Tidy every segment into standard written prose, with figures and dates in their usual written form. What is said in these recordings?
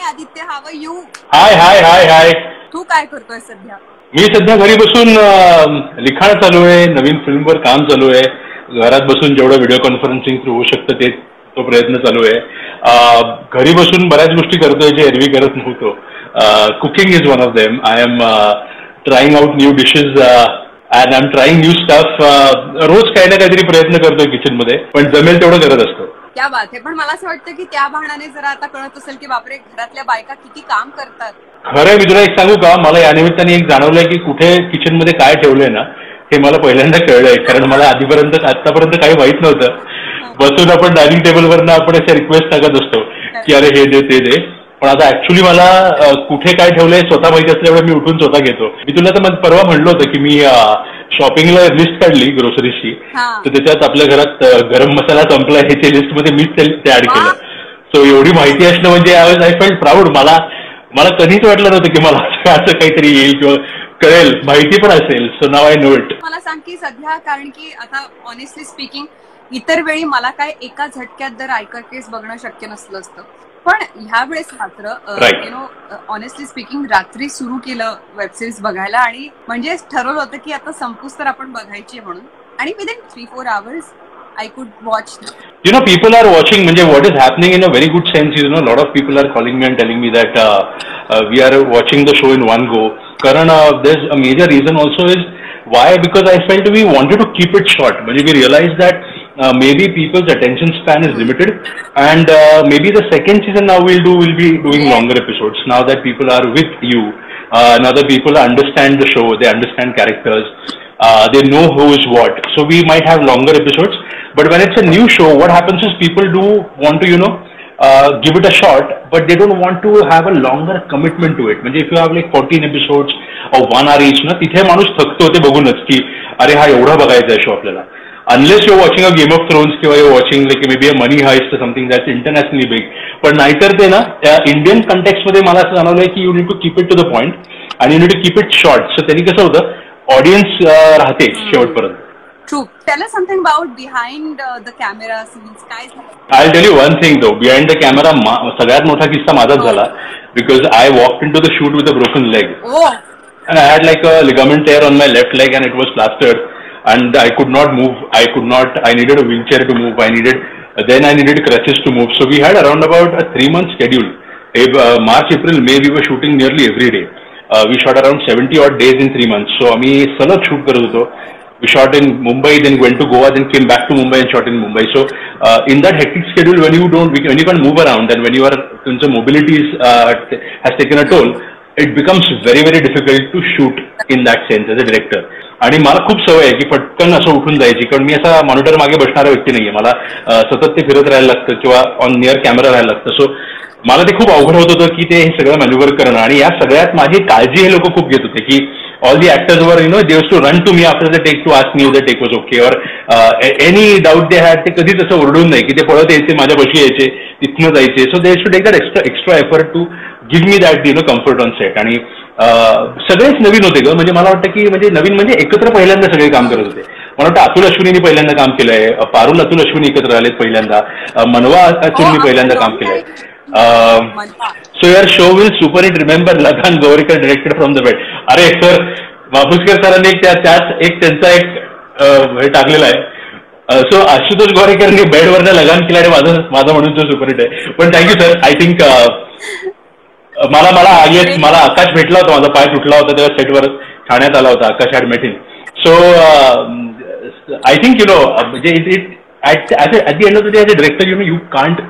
Aditya, how are you? Hi. तू काय करतोय सध्या? मी सध्या घरी बसून लिखाण चालू आहे, नवीन फिल्मवर काम चालू आहे. घरात बसून जेवढं व्हिडिओ कॉन्फरन्सिंग थ्रू होऊ शकतं ते तो प्रयत्न चालू आहे. घरी बसून बऱ्याच गोष्टी करतोय जे एरवी करत नव्हतो. Cooking is one of them. I am trying out new dishes and I am trying new stuff. रोज काही ना काहीतरी प्रयत्न करतोय किचन मध्ये, पण जमेल तेवढं करत असतो. क्या बात आहे. पण मला असं वाटतं की त्या बहाण्याने जरा आता कळत असेल की बापरे, घरातल्या बायका किती काम करतात. खरंय, मी तुला एक सांगू का, मला या निमित्ताने एक जाणवलंय की कुठे किचन मध्ये काय ठेवलंय ना हे मला पहिल्यांदा कळलंय. कारण मला आतापर्यंत काही माहित नव्हतं. बसून आपण डायनिंग टेबलवरनं आपण असे रिक्वेस्ट टाकत असतो की अरे हे दे ते दे, पण आता ऍक्च्युली मला कुठे काय ठेवलंय स्वतः माहिती असल्यामुळे मी उठून स्वतः घेतो. मी तुला तर परवा म्हणलो होतं की मी शॉपिंगला लिस्ट काढली ग्रोसरीची, तर त्याच्यात आपल्या घरात गरम मसाला संपला ह्याच्या लिस्टमध्ये मीच ते ऍड केलं. सो एवढी माहिती असणं म्हणजे आय फेल्ट प्राऊड. मला कधीच वाटलं नव्हतं की मला असं काहीतरी येईल किंवा कळेल, माहिती पण असेल. So now I know it. मला सांग की सध्या, कारण की आता ऑनेस्टली स्पीकिंग इतर वेळी मला काय एका झटक्यात जर आयकर केस बघणं शक्य नसलं असतं, पण ह्या वेळेस मात्र ऑनेस्टली स्पीकिंग रात्री सुरू केलं वेबसिरीज बघायला आणि म्हणजे ठरवलं होतं की आता संपूस तर आपण बघायची म्हणून, आणि within 3-4 hours I could watch. People are watching. What is happening in a very good sense is, lot of people are calling me and telling me that we are watching the show in one go. Karan, there's a major reason also is why, because I felt we wanted to keep it short. We realized that maybe people's attention span is limited, and maybe the second season now we'll be doing longer episodes. Now that people are with you, now that people understand the show, they understand characters. They know who is what, so we might have longer episodes. But when it's a new show, what happens is people do want to give it a shot, but they don't want to have a longer commitment to it. If you have like 14 episodes or 1 hour each, ना तिथे माणूस थकतो ते बघूनच की अरे हा एवढा बघायचा आहे शो आपल्याला. Unless you're watching a Game of Thrones किंवा you're watching like maybe a Money Heist or something that's internationally big, पण नाहीतर ते ना इंडियन कंटेक्स्ट मध्ये मला असं जाणवलंय की you need to keep it to the point and you need to keep it short. So त्यांनी कसं होतं, ऑडियन्स राहते शेवटपर्यंत. True. Tell us something about behind the camera scenes. काय झालं? I'll tell you one thing though. Behind the camera, सगळ्यात मोठा किस्सा माझाच झाला, because I walked into the shoot with a broken leg. Oh. And I had like a ligament tear on my left leg and it was plastered and I could not move. I needed a wheelchair to move. Then I needed crutches to move. So we had around about a 3-month schedule. March, April, May we were shooting nearly every day. We shot around 70 odd days in 3 months. So आम्ही सलग shoot करत होतो. We shot in Mumbai, then went to Goa, then came back to Mumbai and shot in Mumbai. So in that hectic schedule, when you can't move around and when your mobility has taken a toll, it becomes very, very difficult to shoot in that sense as a director. आणि मला खूप सवय आहे की पटकन असं उठून जायची, कारण मी असा मॉनिटर मागे बसणारा व्यक्ती नाहीये. मला सतत ते फिरत राहायला लागतं किंवा ऑन नियर कॅमेरा राहायला लागतं. सो मला ते खूप अवघड होत होतं की ते सगळं मॅन्युव्हर करणं. आणि या सगळ्यात माझी काळजी हे लोक खूप घेत होते की all the actors were they used to run to me after the take to ask me if the take was okay or any doubt they had. ते कधीच असं ओरडून नाही की ते पळत यायचे, माझ्या बशी यायचे, तिथनं जायचे. So they used to take that extra effort to give me that comfort on set. आणि सगळेच नवीन होते ग. मला वाटतं की नवीन एकत्र पहिल्यांदा सगळे काम करत होते. मला वाटतं अतुल अश्विनीने पहिल्यांदा काम केलंय, पारुल अतुल अश्विनी एकत्र आलेत पहिल्यांदा, मनवा अतुलनी पहिल्यांदा काम केलंय. So your show will super hit. Remember, Lagan Govarikar directed from the bed. अरे सर, माफुसकर सरांनी त्यांचा एक हे टाकलेला आहे. सो आशुतोष गोवारीकरने बेडवरनं लगान केलं आणि माझा म्हणून तो सुपर हिट आहे. पण थँक्यू सर. आय थिंक मला आकाश भेटला होता, माझा पाय तुटला होता तेव्हा सेटवर ठाण्यात आला होता. Akash had met him. So I think at the end of the day, as a director, you can't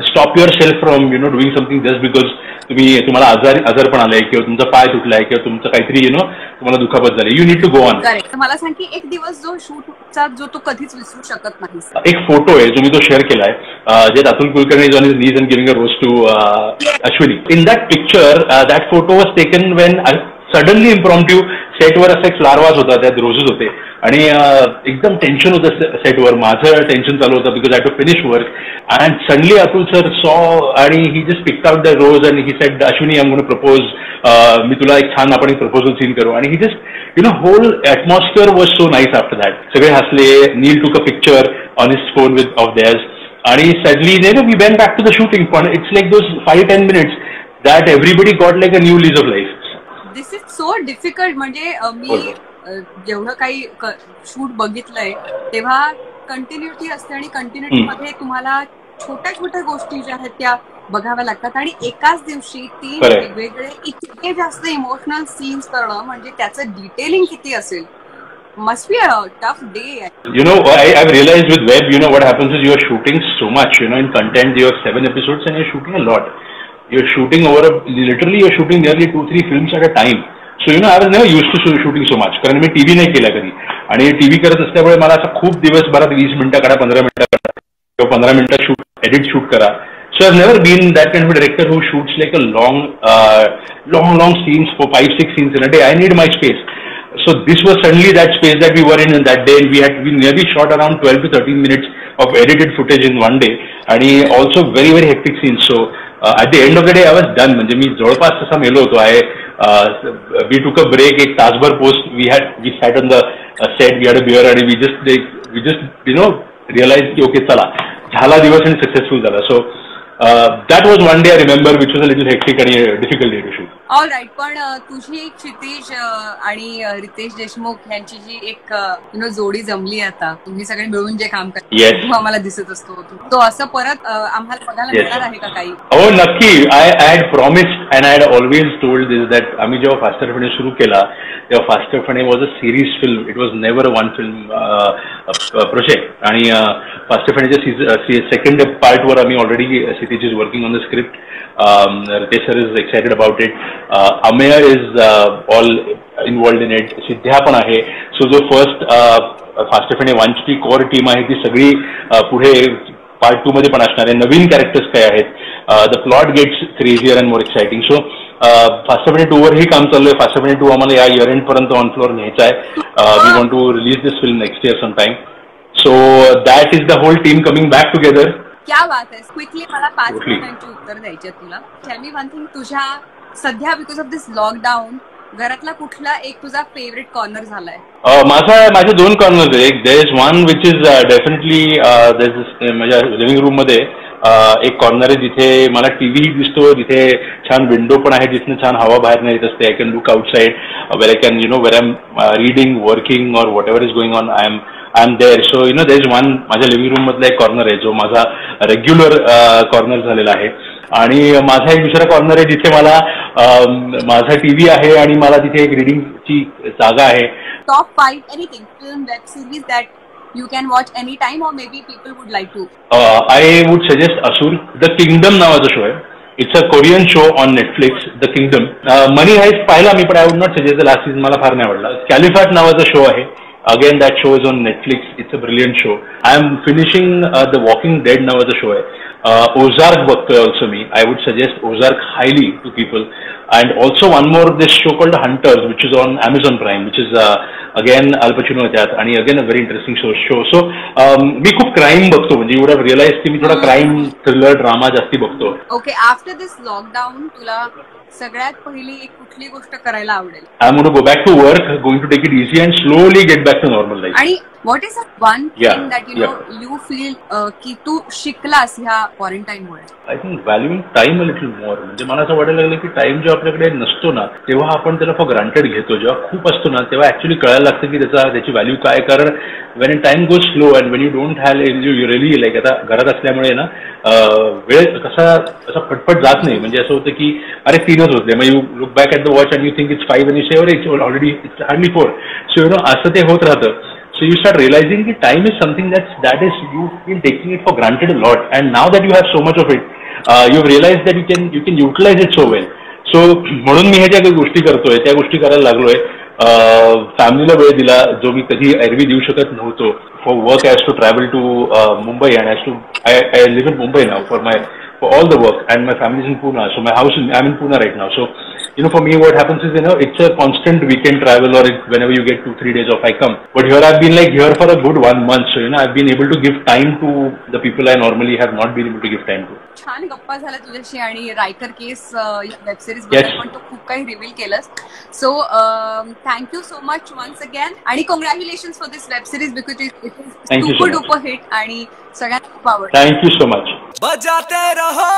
stop yourself from doing something just because तुम्हाला आजारपण आलाय किंवा तुमचा पाय तुटलाय किंवा तुमचं काहीतरी तुम्हाला दुखापत झाली. You need to go on. मला सांग की एक दिवस जो शूटचा जो तू कधीच विसरू शकत नाही. एक फोटो आहे जो मी तो शेअर केलाय, ज्यात Atul Kulkarni is on his knees and giving a rose to Ashwini. In that picture, that photo was taken when suddenly impromptu सेटवर असं एक फ्लावर होता, त्यात रोजेस होते आणि एकदम टेन्शन होतं सेटवर. माझं टेन्शन चालू होतं because I to finish work and suddenly Atul sir saw आणि ही just picked out the rose and he said Ashwini I am gonna propose, मी तुला एक छान आपण एक प्रपोजल सीन करू. आणि ही just whole atmosphere was so nice after that. सगळे हसले. Neel took a picture on his phone with of theirs आणि suddenly we went back to the shooting. पण it's like those 5-10 minutes that everybody got like a new lease of life. This is so difficult. म्हणजे मी जेवढं काही shoot बघितलंय तेव्हा continuity असते आणि continuity मध्ये तुम्हाला छोट्या छोट्या गोष्टी ज्या आहेत त्या बघाव्या लागतात आणि एकाच दिवशी 3 वेगवेगळे इतके जास्त इमोशनल सीन्स करणं म्हणजे त्याचं डिटेलिंग किती असेल. Must be a tough day. I've realized with web, what happens is you are shooting so much, in content you have 7 episodes and you're shooting a lot. You're shooting literally you're shooting nearly 2-3 films at a time. So, I was never used to shooting so much. कारण मी TV नाही केला कधी आणि TV करत असल्यामुळे मला असं खूप दिवसभरात 20 मिनिटं काढा, 15 मिनिटं काढा किंवा 15 मिनिटं एडिट शूट करा. So I've never been that kind of a director who shoots like a long scenes for 5-6 scenes in a day. I need my space. So this was suddenly that space that we were in that day, and we nearly shot around 12 to 13 minutes of edited footage in one day, and also very very hectic scenes. So at the end of the day, I was done. म्हणजे मी जवळपास तसा मेलो होतो. We took a break, एक तासभर post we sat on the set, we had a beer, and we just realized की okay चला झाला दिवस आणि successful झाला. So that was one day I remember which was a little hectic and a difficult day to shoot. All right, पण तुझी क्षितिज आणि रितेश देशमुख यांची जी एक जोडी जमली आता, तुम्ही सगळे मिळून जे काम करता आम्हाला दिसत असतो, तो असं परत आम्हाला बघायला मिळणार आहे का काही? हो नक्की. I had promised and I had always told this that आम्ही जेव्हा फास्टर फणे सुरू केला तेव्हा faster Fene was a series film. It was never a one film project. आणि फास्टर फणेच्या सेकंड पार्टवर आम्ही already Kshitij is working on the script. Ritesh sir is excited about it. Ameya is all involved in it. सिद्ध्या पण आहे. So जो first faster फणे 1 ची core team आहे ती सगळी पुढे पार्ट 2 मध्ये पण असणार आहे. नवीन कॅरेक्टर्स काय आहेत. The plot gets crazier and more exciting. So faster Fene 2 वरही काम चालू आहे. फास्टर फणे 2 आम्हाला या इयर एंड पर्यंत ऑन फ्लोअर न्यायचा आहे. We want to release this film next year some time. So that is the whole team coming back together. क्या बात आहे. क्विकली मला 5 मिनिटांची उत्तर द्यायची आहेत तुला. टेल मी वन थिंग, तुझ्या सध्या बिकॉज ऑफ दिस लॉकडाऊन घरातला कुठला एक तुझा फेवरेट कॉर्नर झालाय? माझे 2 कॉर्नर्स आहे. There is one which is definitely माझ्या लिव्हिंग रूम मध्ये एक कॉर्नर आहे जिथे मला टीव्ही दिसतो, जिथे छान विंडो पण आहे, जिथे छान हवा बाहेर नाही येत असते. I can look outside where I can where I am reading, working और whatever is going on. I am there. So there is one माझ्या लिव्हिंग रूम मधला एक कॉर्नर आहे जो माझा रेग्युलर कॉर्नर झालेला आहे. आणि माझा एक दुसरा कॉर्नर आहे जिथे मला माझा टीव्ही आहे आणि मला तिथे एक रिडिंगची जागा आहे. Top 5 anything, film, web series that you can watch any time or maybe people would like to? I would suggest Asur. The Kingdom नावाचा शो आहे. It's a Korean show on Netflix. The Kingdom. Money Heist पाहिला मी, पण I would not suggest the last season. मला फार नाही आवडला. Califat नावाचा show आहे. Again, that show is on Netflix. It's a brilliant show. I am finishing The Walking Dead नावाचा show आहे. Ozark बघतोय also me. I would suggest Ozark highly to people. And also one more, this show called Hunters, which is on Amazon Prime, which is again Al Pacino त्यात, आणि again a very interesting show. So मी खूप crime बघतो. म्हणजे you would have realized की मी थोडा crime, thriller, drama जास्ती बघतो. Okay, after this lockdown तुला सगळ्यात पहिली एक कुठली गोष्ट करायला आवडेल? I'm going to go back to work, going to take it easy and slowly get back to normal life. आणि what is the one thing that you feel की तू शिकलास ह्या क्वारंटाईन मुळे? I think valuing time a little more. म्हणजे मला असं वाटायला लागलं की टाइम जेव्हा आपल्याकडे नसतो ना तेव्हा आपण त्याला फॉर ग्रांटेड घेतो. जेव्हा खूप असतो ना तेव्हा ऍक्च्युअली कळायला लागतं की त्याची व्हॅल्यू काय. कारण Wien time goes slow and Wien you don't have you really like, आता घरात असल्यामुळे ना वेळ असा फटफट जात नाही. म्हणजे असं होतं की अरे 3च होते, मग you look back at the watch and you think it's 5 and you say it's already it's hardly 4. So असं ते होत राहतं. So you start realizing that time is something that is you've been taking it for granted a lot, and now that you have so much of it, you've realized that you can utilize it so well. So म्हणून मी ह्या ज्या गोष्टी करतोय त्या गोष्टी करायला लागलोय. फॅमिलीला वेळ दिला जो मी कधी एरवी देऊ शकत नव्हतो. For work I has to travel to Mumbai and I live in Mumbai now for all the work, and my family is in Pune. So I'm in Pune right now. So for me what happens is it's a constant weekend travel, or whenever you get 2-3 days off I come. But here I've been here for a good 1 month. So I've been able to give time to the people I normally have not been able to give time to. छान गप्पा झाल्या तुझ्याशी आणि रायकर केस web series बद्दल पण तू खूप काही reveal केलंस. So thank you so much once again आणि congratulations for this web series because it is super duper hit आणि सगळ्यांना खूप आवडलं. Thank you so much. बजाते रहो.